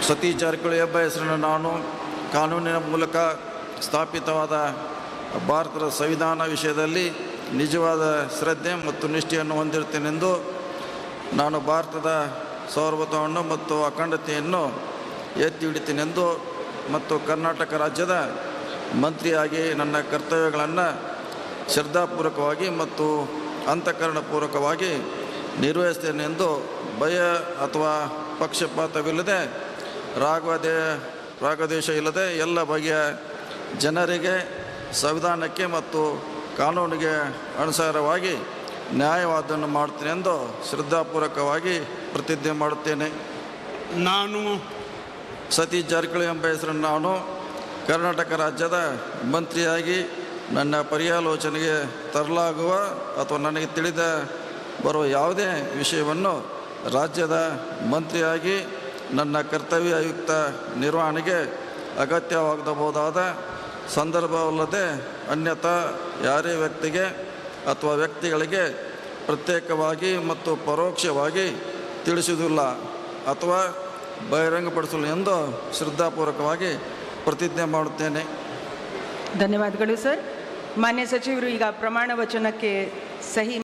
ಸತೀಶ್ ಜಾರಕಿಹೊಳಿ ಎಂಬ ಹೆಸರನ್ನು ನಾನು ಕಾನೂನಿನ ಮೂಲಕ ಸ್ಥಾಪಿತವಾದ ಭಾರತದ ಸಂವಿಧಾನ ವಿಷಯದಲ್ಲಿ ನಿಜವಾದ ಶ್ರದ್ಧೆ ಮತ್ತು ನಿಷ್ಠೆಯನ್ನು ಹೊಂದಿರುತ್ತೇನೆಂದು ನಾನು ಭಾರತದ ಸಾರ್ವಭೌಮತ್ವವನ್ನು ಮತ್ತು ಅಖಂಡತೆಯನ್ನು ಎತ್ತಿ ಹಿಡಿತೇನೆಂದು ಮತ್ತು ಕರ್ನಾಟಕ ರಾಜ್ಯದ ಮಂತ್ರಿಯಾಗಿ ನನ್ನ ಕರ್ತವ್ಯಗಳನ್ನು ಶ್ರದ್ಧಾಪೂರ್ವಕವಾಗಿ ಮತ್ತು ಅಂತಃಕರಣಪೂರ್ವಕವಾಗಿ ನಿರ್ವಹಿಸ್ತೇನೆಂದು ಭಯ ಅಥವಾ ಪಕ್ಷಪಾತವಿಲ್ಲದೆ ರಾಗದ್ವೇಷ ಇಲ್ಲದೆ ಎಲ್ಲ ಬಗೆಯ ಜನರಿಗೆ ಸಂವಿಧಾನಕ್ಕೆ ಮತ್ತು ಕಾನೂನಿಗೆ ಅನುಸಾರವಾಗಿ ನ್ಯಾಯವಾದವನ್ನು ಮಾಡುತ್ತೇನೆ ಎಂದು ಶ್ರದ್ಧಾಪೂರ್ವಕವಾಗಿ ಪ್ರತಿಜ್ಞೆ ಮಾಡುತ್ತೇನೆ. ನಾನು ಸತೀಶ್ ಜಾರಕಿಹೊಳಿ ಎಂಬ ಹೆಸರನ್ನು ನಾನು ಕರ್ನಾಟಕ ರಾಜ್ಯದ ಮಂತ್ರಿಯಾಗಿ ನನ್ನ ಪರ್ಯಾಲೋಚನೆಗೆ ತರಲಾಗುವ ಅಥವಾ ನನಗೆ ತಿಳಿದ ಬರುವ ಯಾವುದೇ ವಿಷಯವನ್ನು ರಾಜ್ಯದ ಮಂತ್ರಿಯಾಗಿ ನನ್ನ ಕರ್ತವ್ಯಯುಕ್ತ ನಿರ್ವಹಣೆಗೆ ಅಗತ್ಯವಾಗಬಹುದಾದ ಸಂದರ್ಭವಲ್ಲದೆ ಅನ್ಯಥಾ ಯಾರೇ ವ್ಯಕ್ತಿಗೆ ಅಥವಾ ವ್ಯಕ್ತಿಗಳಿಗೆ ಪ್ರತ್ಯೇಕವಾಗಿ ಮತ್ತು ಪರೋಕ್ಷವಾಗಿ ತಿಳಿಸುವುದಿಲ್ಲ ಅಥವಾ ಬಹಿರಂಗಪಡಿಸಲು ಎಂದು ಶ್ರದ್ಧಾಪೂರ್ವಕವಾಗಿ ಪ್ರತಿಜ್ಞೆ ಮಾಡುತ್ತೇನೆ. ಧನ್ಯವಾದಗಳು ಸರ್. ಮಾನ್ಯ ಸಚಿವರು ಈಗ ಪ್ರಮಾಣ ವಚನಕ್ಕೆ ಸಹಿ